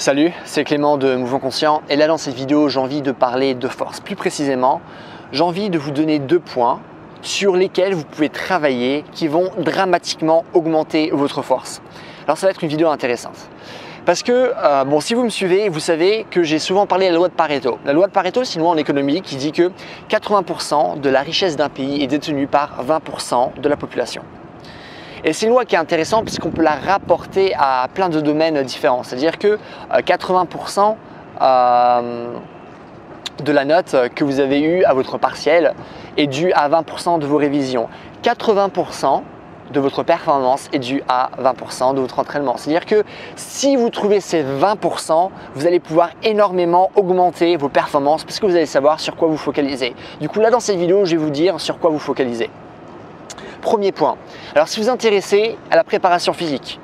Salut, c'est Clément de Mouvement Conscient et là dans cette vidéo j'ai envie de parler de force. Plus précisément, j'ai envie de vous donner 2 points sur lesquels vous pouvez travailler qui vont dramatiquement augmenter votre force. Alors ça va être une vidéo intéressante. Parce que, si vous me suivez, vous savez que j'ai souvent parlé de la loi de Pareto. La loi de Pareto, c'est une loi en économie qui dit que 80% de la richesse d'un pays est détenue par 20% de la population. Et c'est une loi qui est intéressante puisqu'on peut la rapporter à plein de domaines différents. C'est-à-dire que 80% de la note que vous avez eue à votre partiel est due à 20% de vos révisions. 80% de votre performance est due à 20% de votre entraînement. C'est-à-dire que si vous trouvez ces 20%, vous allez pouvoir énormément augmenter vos performances parce que vous allez savoir sur quoi vous focaliser. Du coup, là dans cette vidéo, je vais vous dire sur quoi vous focaliser. Premier point. Alors si vous vous intéressez à la préparation physique,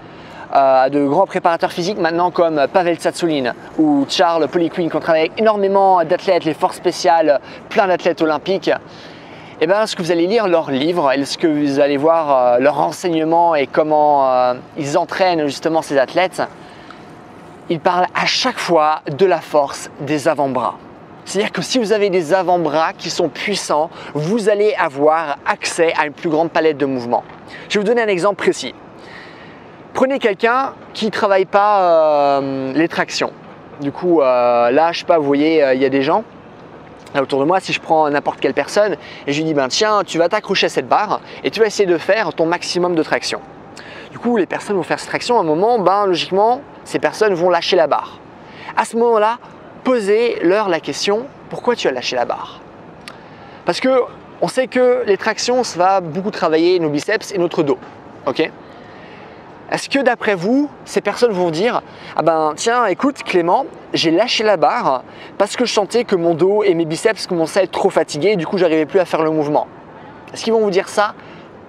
de grands préparateurs physiques maintenant comme Pavel Tsatsouline ou Charles Poliquin qui ont travaillé avec énormément d'athlètes, les forces spéciales, plein d'athlètes olympiques, et bien ce que vous allez lire leurs livres et ce que vous allez voir leurs renseignements et comment ils entraînent justement ces athlètes, ils parlent à chaque fois de la force des avant-bras. C'est-à-dire que si vous avez des avant-bras qui sont puissants, vous allez avoir accès à une plus grande palette de mouvements. Je vais vous donner un exemple précis. Prenez quelqu'un qui ne travaille pas les tractions. Du coup, là, je sais pas, vous voyez, il y a des gens là, autour de moi. Si je prends n'importe quelle personne et je lui dis, tiens, tu vas t'accrocher à cette barre et tu vas essayer de faire ton maximum de traction. Du coup, les personnes vont faire cette traction. À un moment, logiquement, ces personnes vont lâcher la barre. À ce moment-là, posez-leur la question, pourquoi tu as lâché la barre? Parce que on sait que les tractions, ça va beaucoup travailler nos biceps et notre dos. Ok? Est-ce que d'après vous, ces personnes vont dire, tiens, écoute Clément, j'ai lâché la barre parce que je sentais que mon dos et mes biceps commençaient à être trop fatigués et du coup, j'arrivais plus à faire le mouvement. Est-ce qu'ils vont vous dire ça?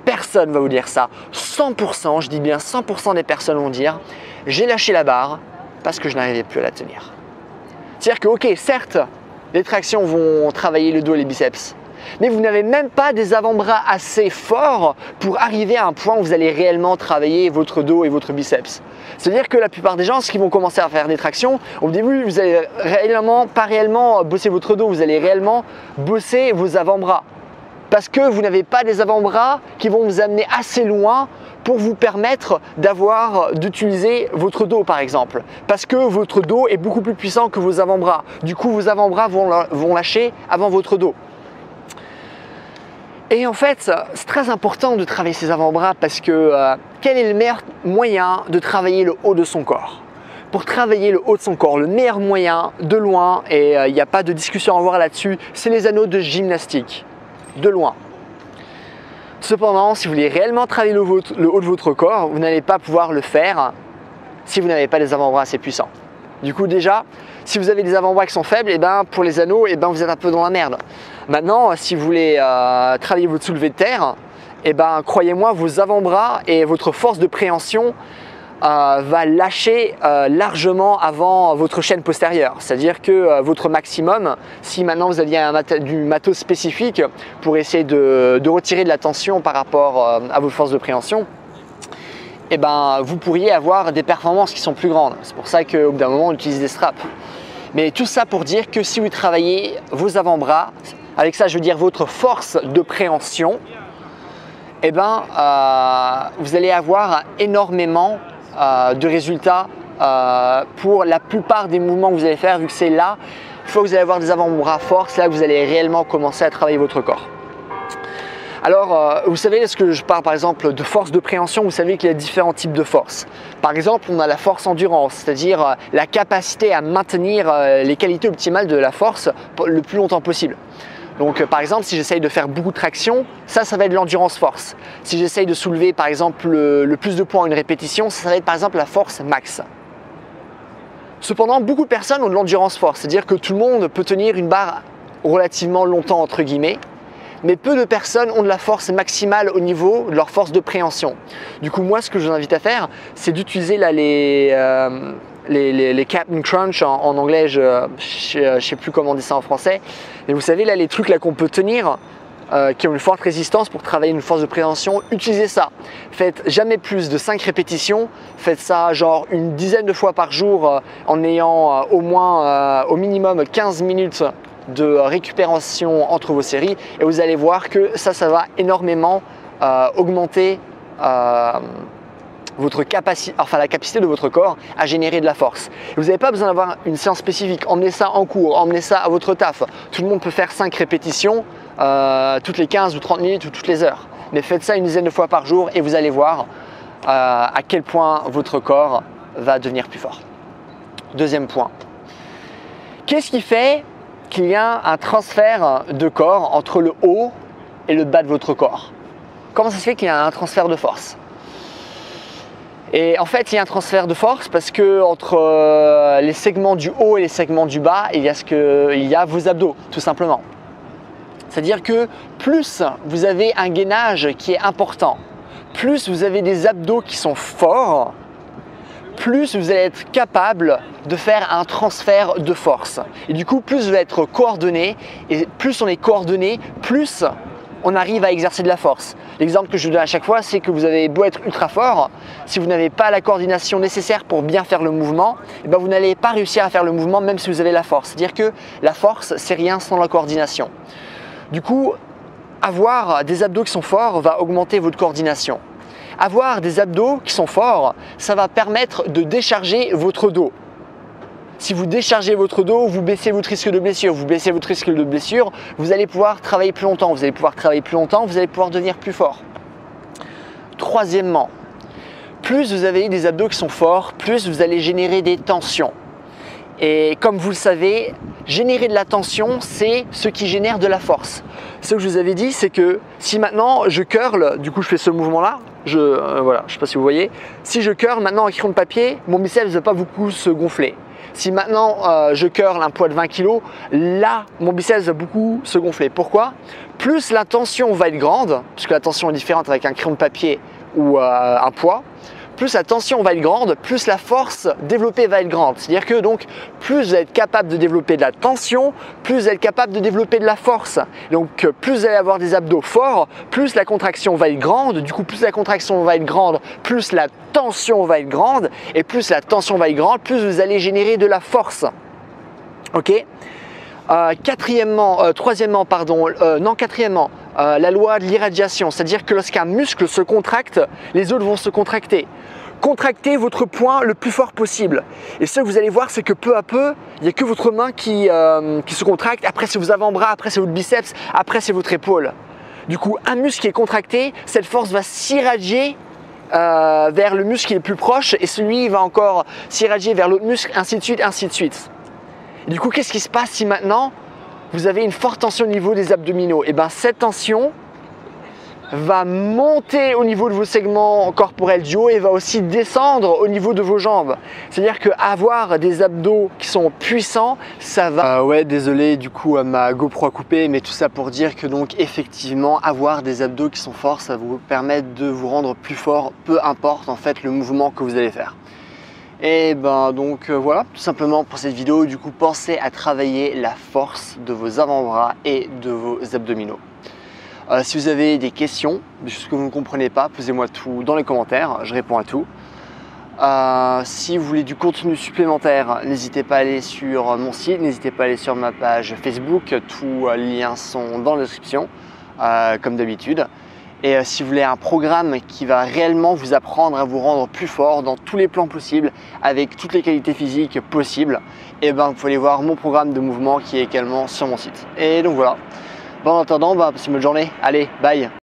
Personne ne va vous dire ça. 100%, je dis bien 100% des personnes vont dire, j'ai lâché la barre parce que je n'arrivais plus à la tenir. C'est-à-dire que, ok, certes, les tractions vont travailler le dos et les biceps, mais vous n'avez même pas des avant-bras assez forts pour arriver à un point où vous allez réellement travailler votre dos et votre biceps. C'est-à-dire que la plupart des gens, ce qui vont commencer à faire des tractions, au début, vous allez pas réellement bosser votre dos, vous allez réellement bosser vos avant-bras. Parce que vous n'avez pas des avant-bras qui vont vous amener assez loin pour vous permettre d'utiliser votre dos par exemple. Parce que votre dos est beaucoup plus puissant que vos avant-bras. Du coup, vos avant-bras vont lâcher avant votre dos. Et en fait, c'est très important de travailler ses avant-bras parce que quel est le meilleur moyen de travailler le haut de son corps? Pour travailler le haut de son corps, le meilleur moyen, de loin, et il n'y a pas de discussion à avoir là-dessus, c'est les anneaux de gymnastique. De loin. Cependant, si vous voulez réellement travailler le haut de votre corps, vous n'allez pas pouvoir le faire si vous n'avez pas des avant-bras assez puissants. Du coup, déjà, si vous avez des avant-bras qui sont faibles, pour les anneaux, vous êtes un peu dans la merde. Maintenant, si vous voulez travailler votre soulevé de terre, croyez-moi, vos avant-bras et votre force de préhension va lâcher largement avant votre chaîne postérieure. C'est-à-dire que votre maximum, si maintenant vous aviez du matos spécifique pour essayer de retirer de la tension par rapport à vos forces de préhension, vous pourriez avoir des performances qui sont plus grandes. C'est pour ça qu'au bout d'un moment, on utilise des straps. Mais tout ça pour dire que si vous travaillez vos avant-bras, avec ça je veux dire votre force de préhension, vous allez avoir énormément de résultats pour la plupart des mouvements que vous allez faire, vu que c'est là, il faut que vous allez avoir des avant-bras forts, c'est là que vous allez réellement commencer à travailler votre corps. Alors, vous savez, lorsque je parle par exemple de force de préhension, vous savez qu'il y a différents types de forces. Par exemple, on a la force endurance, c'est-à-dire la capacité à maintenir les qualités optimales de la force le plus longtemps possible. Donc par exemple, si j'essaye de faire beaucoup de traction, ça va être l'endurance force. Si j'essaye de soulever par exemple le plus de poids en une répétition, ça va être par exemple la force max. Cependant, beaucoup de personnes ont de l'endurance force, c'est-à-dire que tout le monde peut tenir une barre relativement longtemps entre guillemets, mais peu de personnes ont de la force maximale au niveau de leur force de préhension. Du coup, moi, ce que je vous invite à faire, c'est d'utiliser les Captain Crunch en anglais, je sais plus comment on dit ça en français, mais vous savez là les trucs là qu'on peut tenir qui ont une forte résistance pour travailler une force de préhension, utilisez ça. Faites jamais plus de 5 répétitions, faites ça genre une dizaine de fois par jour en ayant au minimum 15 minutes de récupération entre vos séries et vous allez voir que ça va énormément augmenter votre capacité, la capacité de votre corps à générer de la force. Vous n'avez pas besoin d'avoir une séance spécifique, emmenez ça en cours, emmenez ça à votre taf. Tout le monde peut faire 5 répétitions toutes les 15 ou 30 minutes ou toutes les heures. Mais faites ça une dizaine de fois par jour et vous allez voir à quel point votre corps va devenir plus fort. Deuxième point. Qu'est-ce qui fait qu'il y a un transfert de corps entre le haut et le bas de votre corps? Comment ça se fait qu'il y a un transfert de force? Et en fait, il y a un transfert de force parce que entre les segments du haut et les segments du bas, il y a vos abdos, tout simplement. C'est-à-dire que plus vous avez un gainage qui est important, plus vous avez des abdos qui sont forts, plus vous allez être capable de faire un transfert de force. Et du coup, plus vous allez être coordonné, et plus on est coordonné, plus on arrive à exercer de la force. L'exemple que je vous donne à chaque fois, c'est que vous avez beau être ultra fort, si vous n'avez pas la coordination nécessaire pour bien faire le mouvement, eh bien vous n'allez pas réussir à faire le mouvement même si vous avez la force. C'est-à-dire que la force, c'est rien sans la coordination. Du coup, avoir des abdos qui sont forts va augmenter votre coordination. Avoir des abdos qui sont forts, ça va permettre de décharger votre dos. Si vous déchargez votre dos, vous baissez votre risque de blessure. Vous baissez votre risque de blessure, vous allez pouvoir travailler plus longtemps. Vous allez pouvoir travailler plus longtemps, vous allez pouvoir devenir plus fort. Troisièmement, plus vous avez des abdos qui sont forts, plus vous allez générer des tensions. Et comme vous le savez, générer de la tension, c'est ce qui génère de la force. Ce que je vous avais dit, c'est que si maintenant je curl, du coup je fais ce mouvement-là, voilà, je ne sais pas si vous voyez, si je curl maintenant un crayon de papier, mon biceps ne va pas beaucoup se gonfler. Si maintenant je curl un poids de 20 kg, là mon biceps va beaucoup se gonfler. Pourquoi? Plus la tension va être grande, puisque la tension est différente avec un crayon de papier ou un poids, plus la tension va être grande, plus la force développée va être grande. C'est-à-dire que donc plus vous êtes capable de développer de la tension, plus vous êtes capable de développer de la force. Donc plus vous allez avoir des abdos forts, plus la contraction va être grande. Du coup, plus la contraction va être grande, plus la tension va être grande. Et plus la tension va être grande, plus vous allez générer de la force. Ok? Quatrièmement, la loi de l'irradiation, c'est-à-dire que lorsqu'un muscle se contracte, les autres vont se contracter. Contractez votre poing le plus fort possible. Et ce que vous allez voir, c'est que peu à peu, il n'y a que votre main qui se contracte. Après, c'est vos avant-bras, après, c'est votre biceps, après, c'est votre épaule. Du coup, un muscle qui est contracté, cette force va s'irradier vers le muscle qui est le plus proche et celui va encore s'irradier vers l'autre muscle, ainsi de suite, ainsi de suite. Et du coup, qu'est-ce qui se passe si maintenant vous avez une forte tension au niveau des abdominaux? Et bien, cette tension va monter au niveau de vos segments corporels du haut et va aussi descendre au niveau de vos jambes. C'est-à-dire qu'avoir des abdos qui sont puissants, ça va… ouais, désolé, du coup, ma GoPro a coupé, mais tout ça pour dire que donc effectivement, avoir des abdos qui sont forts, ça va vous permettre de vous rendre plus fort, peu importe en fait le mouvement que vous allez faire. Et ben donc voilà, tout simplement pour cette vidéo, du coup pensez à travailler la force de vos avant-bras et de vos abdominaux. Si vous avez des questions, des choses que vous ne comprenez pas, posez-moi tout dans les commentaires, je réponds à tout. Si vous voulez du contenu supplémentaire, n'hésitez pas à aller sur mon site, n'hésitez pas à aller sur ma page Facebook, tous les liens sont dans la description, comme d'habitude. Et si vous voulez un programme qui va réellement vous apprendre à vous rendre plus fort dans tous les plans possibles, avec toutes les qualités physiques possibles, et ben vous pouvez aller voir mon programme de mouvement qui est également sur mon site. Et donc voilà. Bon, en attendant, passez une bonne journée. Allez, bye!